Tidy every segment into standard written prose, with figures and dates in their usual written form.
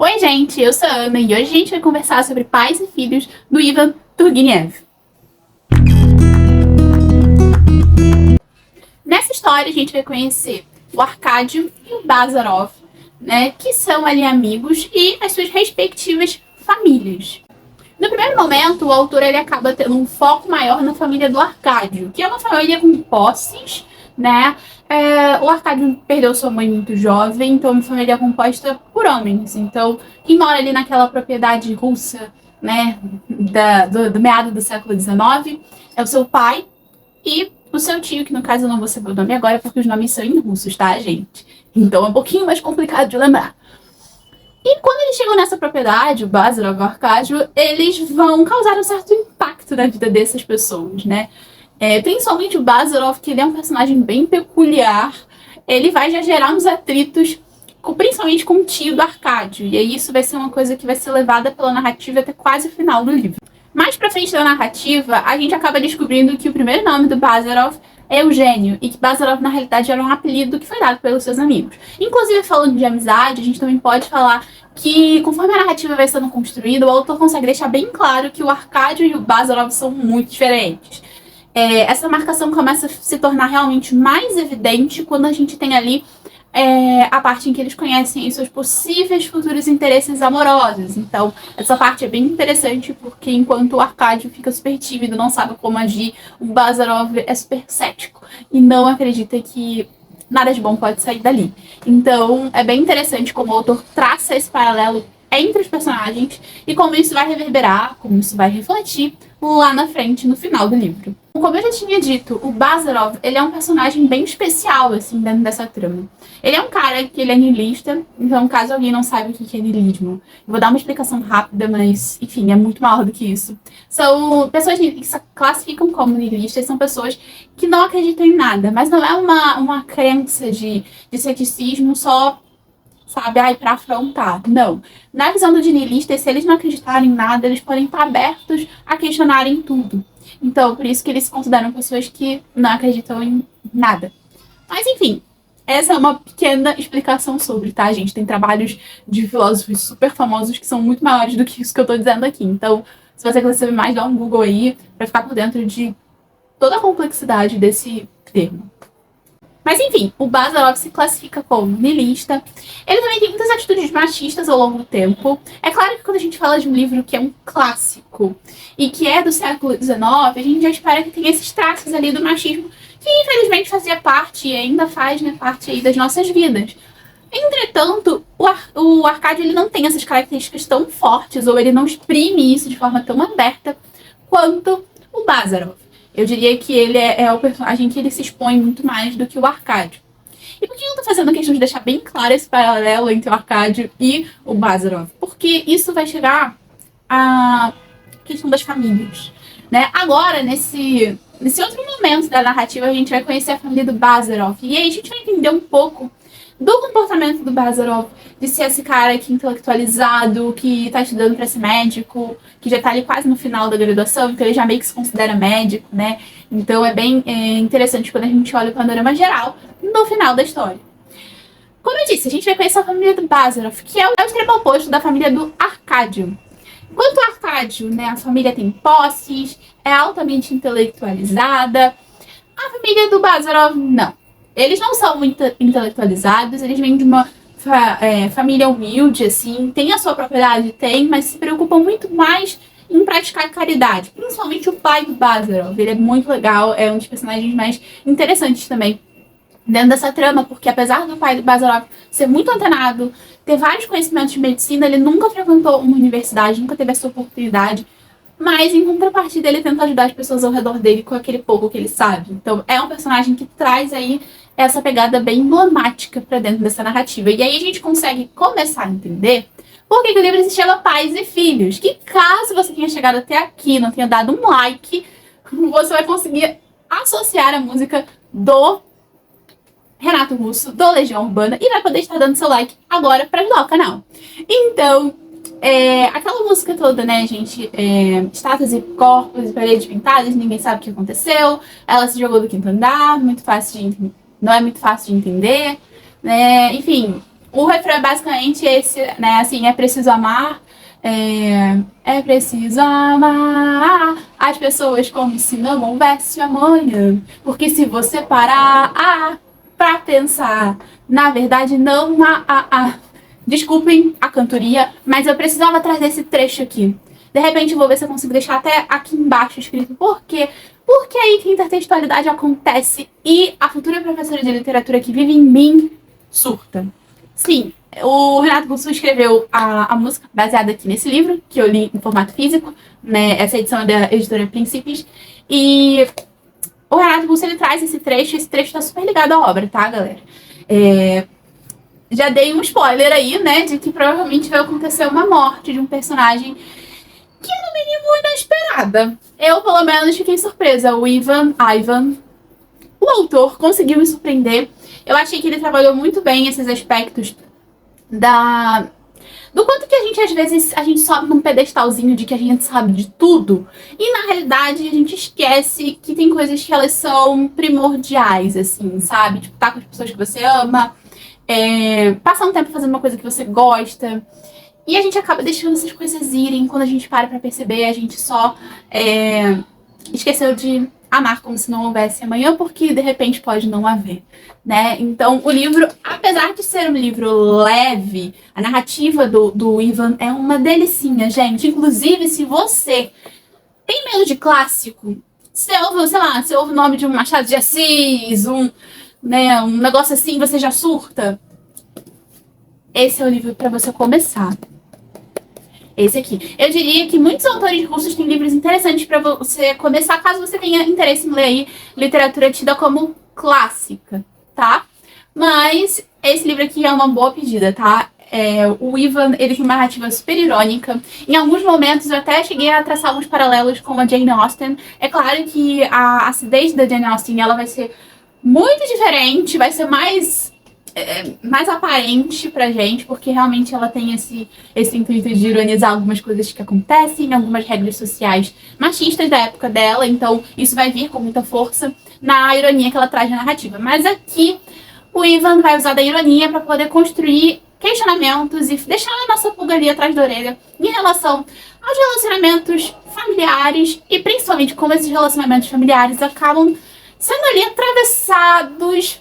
Oi gente, eu sou a Ana e hoje a gente vai conversar sobre pais e filhos do Ivan Turgenev. Nessa história a gente vai conhecer o Arkady e o Bazarov, né, que são ali amigos e as suas respectivas famílias. No primeiro momento, o autor ele acaba tendo um foco maior na família do Arkady, que é uma família com posses, né? O Arkady perdeu sua mãe muito jovem, então é uma família composta por homens. Então, quem mora ali naquela propriedade russa, né, do meado do século XIX, é o seu pai e o seu tio, que no caso eu não vou saber o nome agora, porque os nomes são em russos, tá, gente? Então é um pouquinho mais complicado de lembrar. E quando eles chegam nessa propriedade, o Bazarov e o Arkady, eles vão causar um certo impacto na vida dessas pessoas, né? Principalmente o Bazarov, que ele é um personagem bem peculiar, ele vai já gerar uns atritos, principalmente com o tio do Arkady. E aí isso vai ser uma coisa que vai ser levada pela narrativa até quase o final do livro. Mais pra frente da narrativa, a gente acaba descobrindo que o primeiro nome do Bazarov é Eugênio, e que Bazarov, na realidade, era um apelido que foi dado pelos seus amigos. Inclusive, falando de amizade, a gente também pode falar que, conforme a narrativa vai sendo construída, o autor consegue deixar bem claro que o Arkady e o Bazarov são muito diferentes. Essa marcação começa a se tornar realmente mais evidente quando a gente tem ali a parte em que eles conhecem os seus possíveis futuros interesses amorosos. Então, essa parte é bem interessante, porque enquanto o Arkady fica super tímido, não sabe como agir, o Bazarov é super cético e não acredita que nada de bom pode sair dali. Então, é bem interessante como o autor traça esse paralelo entre os personagens e como isso vai reverberar, como isso vai refletir lá na frente, no final do livro. Como eu já tinha dito, o Bazarov, ele é um personagem bem especial, assim, dentro dessa trama. Ele é um cara que ele é niilista, então caso alguém não saiba o que é niilismo, eu vou dar uma explicação rápida, mas, enfim, é muito maior do que isso. São pessoas que se classificam como niilistas, são pessoas que não acreditam em nada, mas não é uma crença de ceticismo só, sabe, pra afrontar. Não. Na visão do niilista, se eles não acreditarem em nada, eles podem estar abertos a questionarem tudo. Então, por isso que eles se consideram pessoas que não acreditam em nada. Mas, enfim, essa é uma pequena explicação sobre, tá, gente? Tem trabalhos de filósofos super famosos que são muito maiores do que isso que eu tô dizendo aqui. Então, se você quiser saber mais, dá um Google aí pra ficar por dentro de toda a complexidade desse termo. Mas enfim, o Bazarov se classifica como niilista. Ele também tem muitas atitudes machistas ao longo do tempo. É claro que quando a gente fala de um livro que é um clássico e que é do século XIX, a gente já espera que tenha esses traços ali do machismo que infelizmente fazia parte e ainda faz, né, parte aí das nossas vidas. Entretanto, o Arkady ele não tem essas características tão fortes, ou ele não exprime isso de forma tão aberta quanto o Bazarov. Eu diria que ele é o personagem que ele se expõe muito mais do que o Arkady. E por que eu tô fazendo a questão de deixar bem claro esse paralelo entre o Arkady e o Bazarov? Porque isso vai chegar à questão das famílias, né? Agora, nesse outro momento da narrativa, a gente vai conhecer a família do Bazarov. E aí a gente vai entender um pouco do comportamento do Bazarov, de ser esse cara aqui intelectualizado, que tá estudando pra ser médico, que já tá ali quase no final da graduação, então ele já meio que se considera médico, né? Então é bem interessante quando a gente olha o panorama geral no final da história. Como eu disse, a gente vai conhecer a família do Bazarov, que é o extremo oposto da família do Arkady. Enquanto o Arkady, né, a família tem posses, é altamente intelectualizada, a família do Bazarov não. Eles não são muito intelectualizados, eles vêm de uma família humilde, assim, tem a sua propriedade, tem, mas se preocupam muito mais em praticar caridade. Principalmente o pai do Bazarov, ele é muito legal, é um dos personagens mais interessantes também dentro dessa trama, porque apesar do pai do Bazarov ser muito antenado, ter vários conhecimentos de medicina, ele nunca frequentou uma universidade, nunca teve essa oportunidade. Mas, em contrapartida, ele tenta ajudar as pessoas ao redor dele com aquele pouco que ele sabe. Então, é um personagem que traz aí essa pegada bem emblemática pra dentro dessa narrativa. E aí a gente consegue começar a entender por que o livro se chama Pais e Filhos. Que caso você tenha chegado até aqui, não tenha dado um like, você vai conseguir associar a música do Renato Russo, do Legião Urbana, e vai poder estar dando seu like agora pra ajudar o canal. Então, aquela música toda, né, gente? Estátuas e corpos e paredes pintadas, ninguém sabe o que aconteceu. Ela se jogou do quinto andar, não é muito fácil de entender, né? Enfim, O refrão é basicamente esse, né? Assim, é preciso amar. É preciso amar as pessoas como se não houvesse amanhã. Porque se você parar pra pensar, na verdade não há. Desculpem a cantoria, mas eu precisava trazer esse trecho aqui. De repente eu vou ver se eu consigo deixar até aqui embaixo escrito por quê. Porque aí que a intertextualidade acontece e a futura professora de literatura que vive em mim surta. Sim, o Renato Russo escreveu a música baseada aqui nesse livro, que eu li em formato físico, né? Essa edição é da editora Princípios. E o Renato Russo, ele traz esse trecho tá super ligado à obra, tá, galera? Já dei um spoiler aí, né, de que provavelmente vai acontecer uma morte de um personagem que é, no mínimo, inesperada. Eu, pelo menos, fiquei surpresa. O Ivan, o autor, conseguiu me surpreender. Eu achei que ele trabalhou muito bem esses aspectos do quanto que a gente, às vezes, a gente sobe num pedestalzinho de que a gente sabe de tudo. E, na realidade, a gente esquece que tem coisas que elas são primordiais, assim, sabe? Tipo, estar com as pessoas que você ama, passar um tempo fazendo uma coisa que você gosta. E a gente acaba deixando essas coisas irem. Quando a gente para pra perceber, a gente só esqueceu de amar como se não houvesse amanhã, porque de repente pode não haver, né? Então, o livro, apesar de ser um livro leve, a narrativa do Ivan é uma delicinha, gente. Inclusive, se você tem medo de clássico, você ouve, sei lá, você ouve o nome de um Machado de Assis, um negócio assim, você já surta. Esse é o livro para você começar. Esse aqui. Eu diria que muitos autores russos têm livros interessantes para você começar, caso você tenha interesse em ler aí literatura tida como clássica, tá? Mas esse livro aqui é uma boa pedida, tá? O Ivan, ele tem uma narrativa super irônica. Em alguns momentos eu até cheguei a traçar alguns paralelos com a Jane Austen. É claro que a acidez da Jane Austen, ela vai ser muito diferente, vai ser mais aparente pra gente, porque realmente ela tem esse intuito de ironizar algumas coisas que acontecem, algumas regras sociais machistas da época dela, então isso vai vir com muita força na ironia que ela traz na narrativa. Mas aqui o Ivan vai usar da ironia para poder construir questionamentos e deixar a nossa pulga ali atrás da orelha em relação aos relacionamentos familiares e principalmente como esses relacionamentos familiares acabam sendo ali atravessados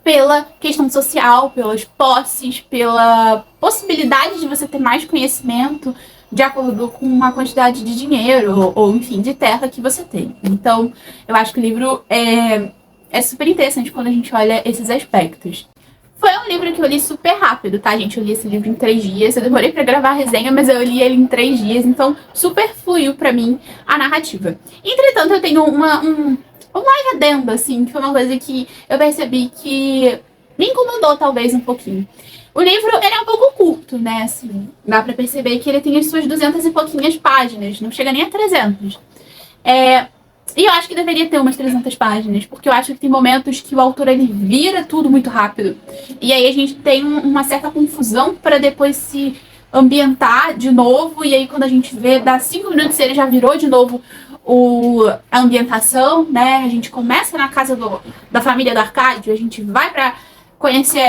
pela questão social, pelas posses, pela possibilidade de você ter mais conhecimento de acordo com uma quantidade de dinheiro ou enfim, de terra que você tem. Então, eu acho que o livro é super interessante quando a gente olha esses aspectos. Foi um livro que eu li super rápido, tá, gente? Eu li esse livro em 3 dias. Eu demorei pra gravar a resenha, mas eu li ele em 3 dias. Então, super fluiu pra mim a narrativa. Entretanto, eu tenho um live adendo, assim, que foi uma coisa que eu percebi que me incomodou, talvez, um pouquinho. O livro, ele é um pouco curto, né, assim. Dá pra perceber que ele tem as suas 200 e pouquinhas páginas. Não chega nem a 300. E eu acho que deveria ter umas 300 páginas, porque eu acho que tem momentos que o autor, ele vira tudo muito rápido. E aí a gente tem uma certa confusão para depois se ambientar de novo. E aí quando a gente vê, dá 5 minutos e ele já virou de novo a ambientação, né? A gente começa na casa da família do Arcádio, a gente vai pra conhecer,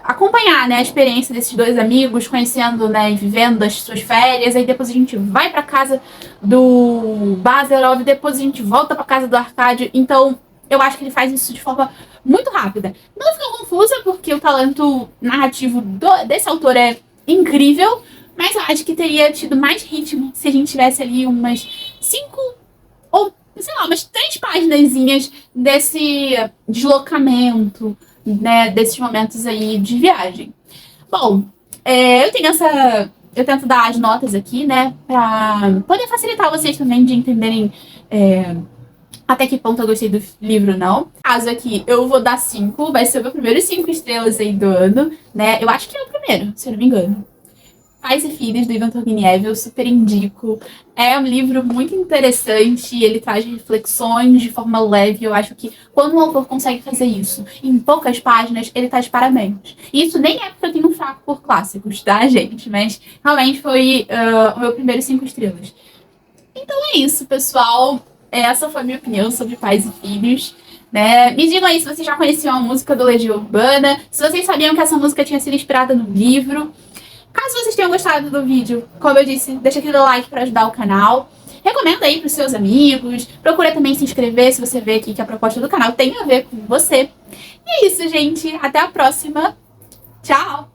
acompanhar, né, a experiência desses dois amigos, conhecendo, né, e vivendo as suas férias. Aí depois a gente vai pra casa do Bazarov, depois a gente volta pra casa do Arcádio. Então, eu acho que ele faz isso de forma muito rápida. Não fica confusa, porque o talento narrativo desse autor é incrível, mas eu acho que teria tido mais ritmo se a gente tivesse ali umas 5 ou, sei lá, umas 3 páginas desse deslocamento, né, desses momentos aí de viagem. Bom, eu tento dar as notas aqui, né, pra poder facilitar vocês também de entenderem até que ponto eu gostei do livro, não. Caso aqui, eu vou dar 5, vai ser o meu primeiro 5 estrelas aí do ano, né, eu acho que é o primeiro, se eu não me engano. Pais e Filhos, do Ivan Turgenev, eu super indico. É um livro muito interessante, ele traz reflexões de forma leve. Eu acho que quando um autor consegue fazer isso em poucas páginas, ele tá de parabéns. E isso nem é porque eu tenho um fraco por clássicos, tá, gente? Mas realmente foi o meu primeiro 5 estrelas. Então é isso, pessoal. Essa foi a minha opinião sobre Pais e Filhos. né? Me digam aí se vocês já conheciam a música do Legião Urbana, se vocês sabiam que essa música tinha sido inspirada no livro. Caso vocês tenham gostado do vídeo, como eu disse, deixa aquele like para ajudar o canal. Recomenda aí pros seus amigos. Procura também se inscrever se você vê aqui que a proposta do canal tem a ver com você. E é isso, gente. Até a próxima. Tchau!